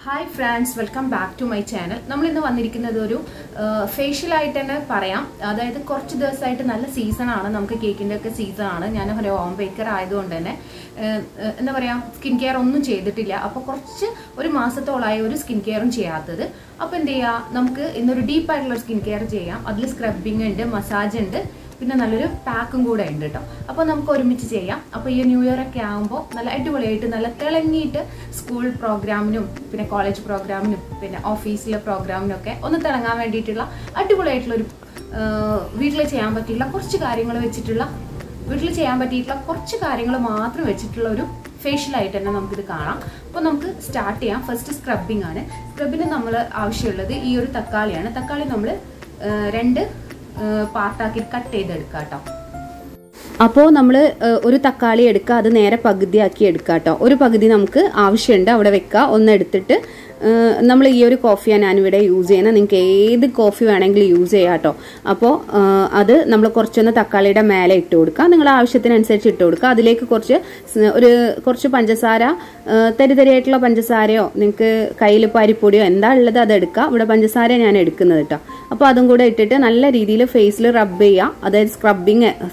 Hi friends, welcome back to my channel. നമ്മൾ ഇന്ന് വന്നിരിക്കുന്നത് ഒരു ഫേഷ്യൽ ആയിട്ട് തന്നെ പറയാം. അതായത് കുറച്ച് ദിവസമായിട്ട് നല്ല സീസൺ ആണ്, നമുക്ക് കേക്കിന്റെ ഒക്കെ സീസൺ ആണ്. ഞാൻ ഒരു ഹോം ബേക്കർ ആയതുകൊണ്ട് തന്നെ എന്താ പറയാ സ്കിൻ കെയർ ഒന്നും ചെയ്തിട്ടില്ല. അപ്പോൾ ഒരു മാസത്തോളായി ഒരു സ്കിൻ കെയറും ചെയ്യാത്തത്. അപ്പോൾ എന്ത് ചെയ്യാ, നമുക്ക് ഇന്നൊരു ഡീപ്പ് ആയിട്ടുള്ള സ്കിൻ കെയർ ചെയ്യാം. അതിൽ സ്ക്രബിംഗ് ഉണ്ട്, മസാജ് ഉണ്ട്, പിന്നെ നല്ലൊരു പാക്കും കൂടെ ഉണ്ട് കേട്ടോ. അപ്പോൾ നമുക്ക് ഒരുമിച്ച് ചെയ്യാം. അപ്പോൾ ഈ ന്യൂ ഇയർ ഒക്കെ ആകുമ്പോൾ നല്ല അടിപൊളിയായിട്ട് നല്ല തിളങ്ങിയിട്ട് സ്കൂൾ പ്രോഗ്രാമിനും പിന്നെ കോളേജ് പ്രോഗ്രാമിനും പിന്നെ ഓഫീസിലെ പ്രോഗ്രാമിനൊക്കെ ഒന്ന് തിളങ്ങാൻ വേണ്ടിയിട്ടുള്ള അടിപൊളിയായിട്ടുള്ളൊരു വീട്ടിൽ ചെയ്യാൻ പറ്റിയിട്ടുള്ള കുറച്ച് കാര്യങ്ങൾ മാത്രം വെച്ചിട്ടുള്ള ഒരു ഫേഷ്യലായിട്ട് തന്നെ നമുക്കിത് കാണാം. അപ്പോൾ നമുക്ക് സ്റ്റാർട്ട് ചെയ്യാം. ഫസ്റ്റ് സ്ക്രബിംഗ് ആണ്. സ്ക്രബിന് നമ്മൾ ആവശ്യമുള്ളത് ഈ ഒരു തക്കാളിയാണ്. തക്കാളി നമ്മൾ 2 പാർട്ടാക്കി കട്ട് ചെയ്തെടുക്കാം കേട്ടോ. അപ്പോൾ നമ്മൾ ഒരു തക്കാളി എടുക്കുക, അത് നേരെ പകുതിയാക്കി എടുക്കുക കേട്ടോ. ഒരു പകുതി നമുക്ക് ആവശ്യമുണ്ട്, അവിടെ വെക്കുക. ഒന്ന് എടുത്തിട്ട് നമ്മൾ ഈ ഒരു കോഫിയാണ് ഞാനിവിടെ യൂസ് ചെയ്യുന്നത്. നിങ്ങൾക്ക് ഏത് കോഫി വേണമെങ്കിലും യൂസ് ചെയ്യാം കേട്ടോ. അപ്പോൾ അത് നമ്മൾ കുറച്ചൊന്ന് തക്കാളിയുടെ മേലെ ഇട്ട് കൊടുക്കുക. നിങ്ങളുടെ ആവശ്യത്തിനനുസരിച്ച് ഇട്ട് കൊടുക്കുക. അതിലേക്ക് കുറച്ച് പഞ്ചസാര, തരിതരിയായിട്ടുള്ള പഞ്ചസാരയോ നിങ്ങൾക്ക് കയ്യിൽ പരിപ്പൊടിയോ എന്താ ഉള്ളത് അത് എടുക്കുക. ഇവിടെ പഞ്ചസാര ഞാൻ എടുക്കുന്നത് കേട്ടോ. അപ്പോൾ അതും കൂടെ ഇട്ടിട്ട് നല്ല രീതിയിൽ ഫേസിൽ റബ്ബ് ചെയ്യുക. അതായത്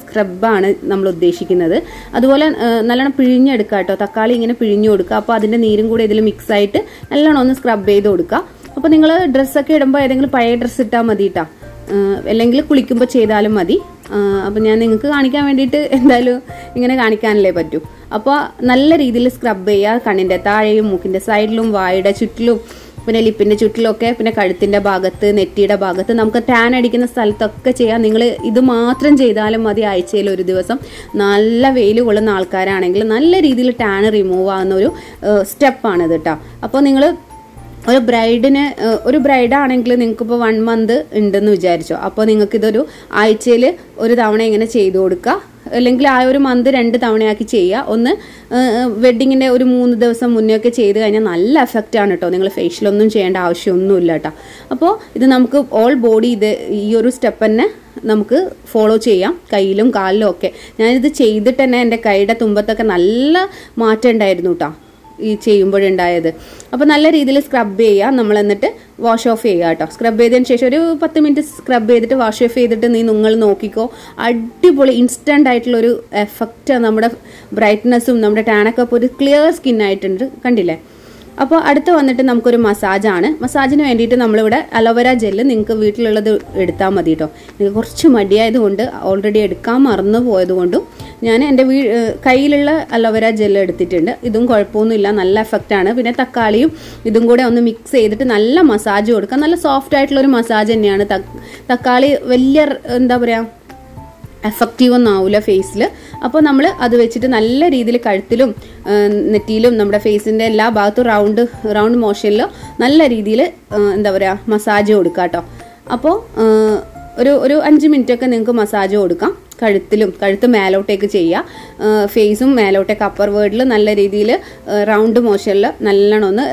സ്ക്രബാണ് നമ്മൾ ഉദ്ദേശിക്കുന്നത്. അതുപോലെ നല്ലോണം പിഴിഞ്ഞെടുക്കുക കേട്ടോ. തക്കാളി ഇങ്ങനെ പിഴിഞ്ഞു കൊടുക്കുക. അപ്പോൾ അതിൻ്റെ നീരും കൂടെ ഇതിൽ മിക്സ് ആയിട്ട് നല്ലോണം ഒന്ന് സ്ക്രബ് ചെയ്ത് കൊടുക്കുക. അപ്പോൾ നിങ്ങൾ ഡ്രസ്സൊക്കെ ഇടുമ്പോൾ ഏതെങ്കിലും പഴയ ഡ്രസ്സ് ഇട്ടാൽ മതി കേട്ടോ, അല്ലെങ്കിൽ കുളിക്കുമ്പോൾ ചെയ്താലും മതി. അപ്പം ഞാൻ നിങ്ങൾക്ക് കാണിക്കാൻ വേണ്ടിയിട്ട് എന്തായാലും ഇങ്ങനെ കാണിക്കാനല്ലേ പറ്റൂ. അപ്പോൾ നല്ല രീതിയിൽ സ്ക്രബ് ചെയ്യുക. കണ്ണിൻ്റെ താഴെയും മൂക്കിൻ്റെ സൈഡിലും വായുടെ ചുറ്റിലും പിന്നെ ലിപ്പിൻ്റെ ചുറ്റിലൊക്കെ, പിന്നെ കഴുത്തിൻ്റെ ഭാഗത്ത്, നെറ്റിയുടെ ഭാഗത്ത്, നമുക്ക് ടാൻ അടിക്കുന്ന സ്ഥലത്തൊക്കെ ചെയ്യാം. നിങ്ങൾ ഇത് മാത്രം ചെയ്താലും മതി. ആഴ്ചയിൽ ഒരു ദിവസം നല്ല വെയിൽ കൊള്ളുന്ന ആൾക്കാരാണെങ്കിൽ നല്ല രീതിയിൽ ടാൻ റിമൂവ് ആകുന്ന ഒരു സ്റ്റെപ്പാണിത് കേട്ടോ. അപ്പോൾ നിങ്ങൾ ഒരു ബ്രൈഡാണെങ്കിൽ നിങ്ങൾക്കിപ്പോൾ 1 month ഉണ്ടെന്ന് വിചാരിച്ചോ. അപ്പോൾ നിങ്ങൾക്കിതൊരു ആഴ്ചയിൽ ഒരു തവണ ഇങ്ങനെ ചെയ്തു കൊടുക്കുക. അല്ലെങ്കിൽ ആ ഒരു മന്ത് 2 തവണയാക്കി ചെയ്യുക. ഒന്ന് വെഡ്ഡിങ്ങിൻ്റെ ഒരു 3 ദിവസം മുന്നേ ഒക്കെ ചെയ്ത് കഴിഞ്ഞാൽ നല്ല എഫക്റ്റ് ആണ് കേട്ടോ. നിങ്ങൾ ഫേഷ്യലൊന്നും ചെയ്യേണ്ട ആവശ്യമൊന്നുമില്ല കേട്ടോ. അപ്പോൾ ഇത് നമുക്ക് ഓൾ ബോഡി ഈ ഒരു സ്റ്റെപ്പ് തന്നെ നമുക്ക് ഫോളോ ചെയ്യാം, കയ്യിലും കാലിലും ഒക്കെ. ഞാനിത് ചെയ്തിട്ട് തന്നെ എൻ്റെ കൈയുടെ തുമ്പത്തൊക്കെ നല്ല മാറ്റം ഉണ്ടായിരുന്നു കേട്ടോ ഈ ചെയ്യുമ്പോഴുണ്ടായത്. അപ്പോൾ നല്ല രീതിയിൽ സ്ക്രബ് ചെയ്യുക. നമ്മൾ എന്നിട്ട് വാഷ് ഓഫ് ചെയ്യുക കേട്ടോ. സ്ക്രബ് ചെയ്തതിന് ശേഷം ഒരു 10 മിനിറ്റ് സ്ക്രബ് ചെയ്തിട്ട് വാഷ് ഓഫ് ചെയ്തിട്ട് നിങ്ങൾ നോക്കിക്കോ, അടിപൊളി ഇൻസ്റ്റൻ്റ് ആയിട്ടുള്ളൊരു എഫക്റ്റ്. നമ്മുടെ ബ്രൈറ്റ്നസ്സും നമ്മുടെ ടാനൊക്കെ ഇപ്പോൾ ഒരു ക്ലിയർ സ്കിൻ ആയിട്ടുണ്ട്, കണ്ടില്ലേ. അപ്പോൾ അടുത്ത് വന്നിട്ട് നമുക്കൊരു മസാജാണ്. മസാജിന് വേണ്ടിയിട്ട് നമ്മളിവിടെ അലോവേര ജെല്ല് നിങ്ങൾക്ക് വീട്ടിലുള്ളത് എടുത്താൽ മതി കേട്ടോ. നിങ്ങൾക്ക് കുറച്ച് മടിയായതുകൊണ്ട് ഓൾറെഡി എടുക്കാൻ മറന്നു പോയതുകൊണ്ടും ഞാൻ എൻ്റെ കയ്യിലുള്ള അലോവേര ജെല്ല് എടുത്തിട്ടുണ്ട്. ഇതും കുഴപ്പമൊന്നുമില്ല, നല്ല എഫക്റ്റാണ്. പിന്നെ തക്കാളിയും ഇതും കൂടെ ഒന്ന് മിക്സ് ചെയ്തിട്ട് നല്ല മസാജ് കൊടുക്കുക. നല്ല സോഫ്റ്റ് ആയിട്ടുള്ളൊരു മസാജ് തന്നെയാണ്. തക്കാളി വലിയ എന്താ പറയുക എഫക്റ്റീവ് ഒന്നും ആവില്ല ഫേസിൽ. അപ്പോൾ നമ്മൾ അത് വെച്ചിട്ട് നല്ല രീതിയിൽ കഴുത്തിലും നെറ്റിയിലും നമ്മുടെ ഫേസിൻ്റെ എല്ലാ ഭാഗത്തും റൗണ്ട് മോഷനിലും നല്ല രീതിയിൽ എന്താ പറയുക മസാജ് കൊടുക്കുക കേട്ടോ. അപ്പോൾ ഒരു 5 മിനിറ്റൊക്കെ നിങ്ങൾക്ക് മസാജ് കൊടുക്കാം. കഴുത്ത് മേലോട്ടേക്ക് ചെയ്യുക, ഫേസും മേലോട്ടേക്ക് അപ്പർ വേർഡിൽ നല്ല രീതിയിൽ റൗണ്ട് മോഷനിൽ നല്ലോണം ഒന്ന്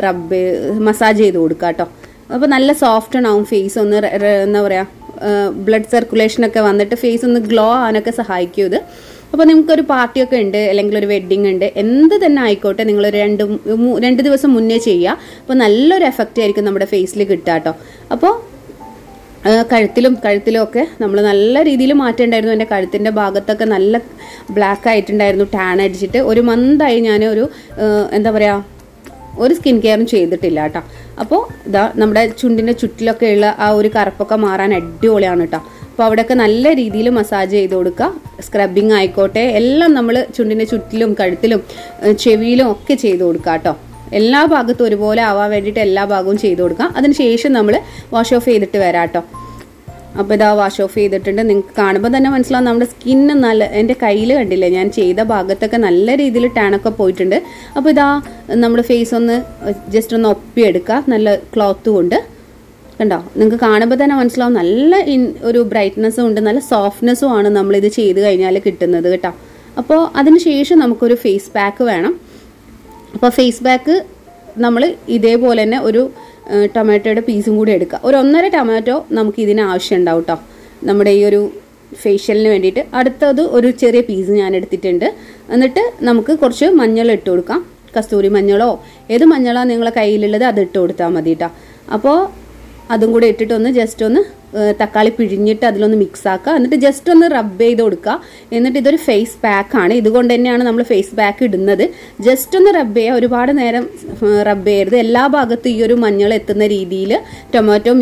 മസാജ് ചെയ്ത് കൊടുക്കുക കേട്ടോ. അപ്പോൾ നല്ല സോഫ്റ്റ് ആവും ഫേസ്. ഒന്ന് എന്താ പറയുക ബ്ലഡ് സർക്കുലേഷനൊക്കെ വന്നിട്ട് ഫേസ് ഒന്ന് ഗ്ലോ ആവാനൊക്കെ സഹായിക്കും ഇത്. അപ്പോൾ നിങ്ങൾക്കൊരു പാർട്ടിയൊക്കെ ഉണ്ട്, അല്ലെങ്കിൽ ഒരു വെഡ്ഡിങ് ഉണ്ട്, എന്ത് തന്നെ ആയിക്കോട്ടെ, നിങ്ങളൊരു 2 ദിവസം മുന്നേ ചെയ്യുക. അപ്പോൾ നല്ലൊരു എഫക്റ്റ് ആയിരിക്കും നമ്മുടെ ഫേസിൽ കിട്ടുക കേട്ടോ. അപ്പോൾ കഴുത്തിലും ഒക്കെ നമ്മൾ നല്ല രീതിയിൽ മാറ്റമുണ്ടായിരുന്നു. എൻ്റെ കഴുത്തിൻ്റെ ഭാഗത്തൊക്കെ നല്ല ബ്ലാക്ക് ആയിട്ടുണ്ടായിരുന്നു, ടാൻ അടിച്ചിട്ട്. ഒരു മന്തായി ഞാൻ എന്താ പറയുക ഒരു സ്കിൻ കെയറും ചെയ്തിട്ടില്ല കേട്ടോ. അപ്പോൾ നമ്മുടെ ചുണ്ടിൻ്റെ ചുറ്റിലൊക്കെ ഉള്ള ആ ഒരു കറുപ്പൊക്കെ മാറാൻ അടിപൊളിയാണ് കേട്ടോ. അപ്പോൾ അവിടെയൊക്കെ നല്ല രീതിയിൽ മസാജ് ചെയ്ത് കൊടുക്കുക. സ്ക്രബിങ് ആയിക്കോട്ടെ, എല്ലാം നമ്മൾ ചുണ്ടിൻ്റെ ചുറ്റിലും കഴുത്തിലും ചെവിയിലും ഒക്കെ ചെയ്ത് കൊടുക്കുക കേട്ടോ. എല്ലാ ഭാഗത്തും ഒരുപോലെ ആവാൻ വേണ്ടിയിട്ട് എല്ലാ ഭാഗവും ചെയ്ത് കൊടുക്കുക. അതിനുശേഷം നമ്മൾ വാഷ് ഓഫ് ചെയ്തിട്ട് വരാം കേട്ടോ. അപ്പോൾ ഇതാ വാഷ് ഓഫ് ചെയ്തിട്ടുണ്ട്. നിങ്ങൾക്ക് കാണുമ്പോൾ തന്നെ മനസ്സിലാവും നമ്മുടെ സ്കിന്ന് നല്ല, എൻ്റെ കയ്യിൽ കണ്ടില്ലേ ഞാൻ ചെയ്ത ഭാഗത്തൊക്കെ നല്ല രീതിയിൽ ടാനൊക്കെ പോയിട്ടുണ്ട്. അപ്പോൾ ഇതാ നമ്മുടെ ഫേസ് ഒന്ന് ജസ്റ്റ് ഒന്ന് ഒപ്പിയെടുക്കുക നല്ല ക്ലോത്ത് കൊണ്ട്. കണ്ടോ, നിങ്ങൾക്ക് കാണുമ്പോൾ തന്നെ മനസ്സിലാവും നല്ല ഒരു ബ്രൈറ്റ്നസ്സും ഉണ്ട്, നല്ല സോഫ്റ്റ്നെസ്സും ആണ് നമ്മളിത് ചെയ്ത് കഴിഞ്ഞാൽ കിട്ടുന്നത് കേട്ടോ. അപ്പോൾ അതിന് ശേഷം നമുക്കൊരു ഫേസ് പാക്ക് വേണം. അപ്പോൾ ഫേസ് പാക്ക് നമ്മൾ ഇതേപോലെ തന്നെ ഒരു ടൊമാറ്റോയുടെ പീസും കൂടി എടുക്കുക. ഒരു 1.5 ടൊമാറ്റോ നമുക്ക് ഇതിന് ആവശ്യം ഉണ്ടാവും കേട്ടോ നമ്മുടെ ഈ ഒരു ഫേഷ്യലിന് വേണ്ടിയിട്ട്. അടുത്തത് ഒരു ചെറിയ പീസ് ഞാൻ എടുത്തിട്ടുണ്ട്. എന്നിട്ട് നമുക്ക് കുറച്ച് മഞ്ഞൾ ഇട്ട് കൊടുക്കാം. കസ്തൂരി മഞ്ഞളോ ഏത് മഞ്ഞളാണ് നിങ്ങളെ കയ്യിലുള്ളത് അത് ഇട്ട് കൊടുത്താൽ മതി കേട്ടോ. അപ്പോൾ അതും കൂടെ ഇട്ടിട്ടൊന്ന് ജസ്റ്റ് ഒന്ന് തക്കാളി പിഴിഞ്ഞിട്ട് അതിലൊന്ന് മിക്സ് ആക്കുക. എന്നിട്ട് ജസ്റ്റ് ഒന്ന് റബ്ബ് ചെയ്ത് കൊടുക്കുക. എന്നിട്ട് ഇതൊരു ഫേസ് പാക്കാണ്, ഇതുകൊണ്ട് തന്നെയാണ് നമ്മൾ ഫേസ് പാക്ക് ഇടുന്നത്. ജസ്റ്റ് ഒന്ന് റബ്ബ് ചെയ്യുക, ഒരുപാട് നേരം റബ്ബ് ചെയ്യരുത്. എല്ലാ ഭാഗത്തും ഈ ഒരു മഞ്ഞൾ എത്തുന്ന രീതിയിൽ ടൊമാറ്റോ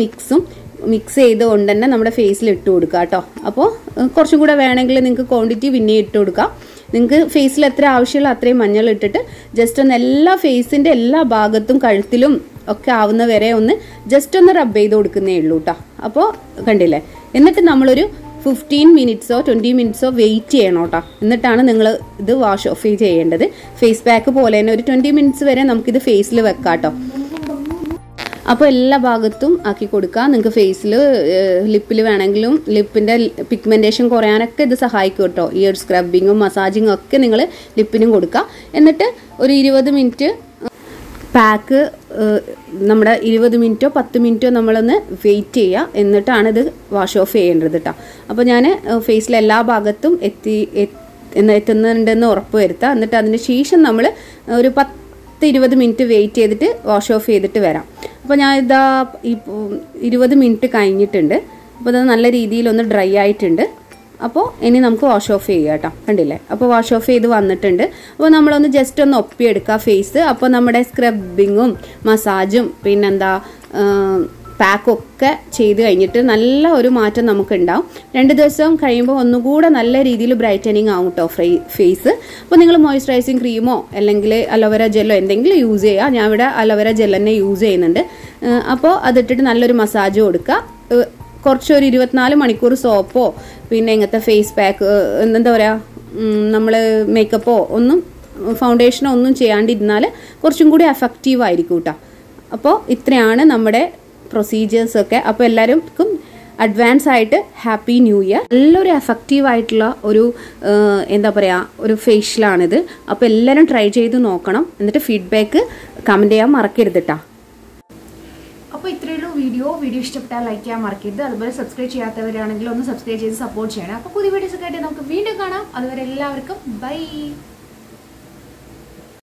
മിക്സ് ചെയ്തുകൊണ്ട് തന്നെ നമ്മുടെ ഫേസിൽ ഇട്ട് കൊടുക്കുക കേട്ടോ. അപ്പോൾ കുറച്ചും കൂടെ വേണമെങ്കിൽ നിങ്ങൾക്ക് ക്വാണ്ടിറ്റി പിന്നെ ഇട്ട് കൊടുക്കാം. നിങ്ങൾക്ക് ഫേസിൽ എത്ര ആവശ്യമുള്ള അത്രയും മഞ്ഞൾ ഇട്ടിട്ട് ജസ്റ്റ് ഒന്ന് എല്ലാ ഫേസിൻ്റെ എല്ലാ ഭാഗത്തും കഴുത്തിലും ഒക്കെ ആവുന്ന വരെ ഒന്ന് ജസ്റ്റ് ഒന്ന് റബ്ബ് ചെയ്ത് കൊടുക്കുന്നേ ഉള്ളൂ കേട്ടോ. അപ്പോൾ കണ്ടില്ലേ, എന്നിട്ട് നമ്മളൊരു 15 മിനിറ്റ്സോ 20 മിനിറ്റ്സോ വെയിറ്റ് ചെയ്യണം കേട്ടോ. എന്നിട്ടാണ് നിങ്ങൾ ഇത് വാഷ് ഓഫ് ചെയ്യേണ്ടത്. ഫേസ് പാക്ക് പോലെ തന്നെ ഒരു 20 മിനിറ്റ്സ് വരെ നമുക്കിത് ഫേസിൽ വെക്കാം കേട്ടോ. അപ്പോൾ എല്ലാ ഭാഗത്തും ആക്കി കൊടുക്കുക. നിങ്ങൾക്ക് ഫേസിൽ ലിപ്പിൽ വേണമെങ്കിലും ലിപ്പിൻ്റെ പിഗ്മെൻറ്റേഷൻ കുറയാനൊക്കെ ഇത് സഹായിക്കും കേട്ടോ. ഈ ഒരു സ്ക്രബിങ്ങും മസാജിങ്ങും ഒക്കെ നിങ്ങൾ ലിപ്പിനും കൊടുക്കുക. എന്നിട്ട് ഒരു 20 മിനിറ്റ് പാക്ക് നമ്മുടെ 20 മിനിറ്റോ 10 മിനിറ്റോ നമ്മളൊന്ന് വെയിറ്റ് ചെയ്യുക. എന്നിട്ടാണ് ഇത് വാഷ് ഓഫ് ചെയ്യേണ്ടത് കേട്ടോ. അപ്പോൾ ഞാൻ ഫേസിലെ എല്ലാ ഭാഗത്തും എത്തുന്നുണ്ടെന്ന് ഉറപ്പ് വരുത്തുക. എന്നിട്ട് അതിന് ശേഷം നമ്മൾ ഒരു 10-20 മിനിറ്റ് വെയിറ്റ് ചെയ്തിട്ട് വാഷ് ഓഫ് ചെയ്തിട്ട് വരാം. അപ്പോൾ ഞാൻ ഇതാ 20 മിനിറ്റ് കഴിഞ്ഞിട്ടുണ്ട്. അപ്പോൾ ഇത് നല്ല രീതിയിലൊന്ന് ഡ്രൈ ആയിട്ടുണ്ട്. അപ്പോൾ ഇനി നമുക്ക് വാഷ് ഓഫ് ചെയ്യുക കേട്ടോ. കണ്ടില്ലേ, അപ്പോൾ വാഷ് ഓഫ് ചെയ്ത് വന്നിട്ടുണ്ട്. അപ്പോൾ നമ്മളൊന്ന് ജസ്റ്റ് ഒന്ന് ഒപ്പിയെടുക്കുക ഫേസ്. അപ്പോൾ നമ്മുടെ സ്ക്രബിങ്ങും മസാജും പിന്നെന്താ പാക്കൊക്കെ ചെയ്ത് കഴിഞ്ഞിട്ട് നല്ല ഒരു മാറ്റം നമുക്ക് ഉണ്ടാവും. 2 ദിവസം കഴിയുമ്പോൾ ഒന്നുകൂടെ നല്ല രീതിയിൽ ബ്രൈറ്റനിങ് ആവും കേട്ടോ ഫേസ്. അപ്പോൾ നിങ്ങൾ മോയ്സ്ചറൈസിങ് ക്രീമോ അല്ലെങ്കിൽ അലോവേര ജെല്ലോ എന്തെങ്കിലും യൂസ് ചെയ്യുക. ഞാൻ ഇവിടെ അലോവേര ജെൽ തന്നെ യൂസ് ചെയ്യുന്നുണ്ട്. അപ്പോൾ അതിട്ടിട്ട് നല്ലൊരു മസാജ് കൊടുക്കുക. കുറച്ചൊരു 24 മണിക്കൂർ സോപ്പോ പിന്നെ ഇങ്ങനത്തെ ഫേസ് പാക്ക് എന്താ പറയുക, നമ്മൾ മേക്കപ്പോ ഒന്നും ഫൗണ്ടേഷനോ ഒന്നും ചെയ്യാണ്ടിരുന്നാൽ കുറച്ചും കൂടി എഫക്റ്റീവ് ആയിരിക്കും കേട്ടോ. അപ്പോൾ ഇത്രയാണ് നമ്മുടെ പ്രൊസീജിയേഴ്സൊക്കെ. അപ്പോൾ എല്ലാവർക്കും അഡ്വാൻസ് ആയിട്ട് ഹാപ്പി ന്യൂ ഇയർ. നല്ലൊരു എഫക്റ്റീവ് ആയിട്ടുള്ള ഒരു എന്താ പറയുക ഒരു ഫേഷ്യലാണിത്. അപ്പോൾ എല്ലാവരും ട്രൈ ചെയ്ത് നോക്കണം. എന്നിട്ട് ഫീഡ്ബാക്ക് കമൻറ്റ് ചെയ്യാൻ മറക്കരുത് കേട്ടോ. അപ്പോൾ ഇത്രയേ ഉള്ളൂ വീഡിയോ ഇഷ്ടപ്പെട്ടാൽ ലൈക്ക് ചെയ്യാൻ മറക്കരുത്. അതുപോലെ സബ്സ്ക്രൈബ് ചെയ്യാത്തവരാണെങ്കിൽ ഒന്ന് സബ്സ്ക്രൈബ് ചെയ്ത് സപ്പോർട്ട് ചെയ്യണം. അപ്പോൾ പുതിയ വീഡിയോസൊക്കെ ആയിട്ട് നമുക്ക് വീണ്ടും കാണാം. അതുവരെ എല്ലാവർക്കും ബൈ.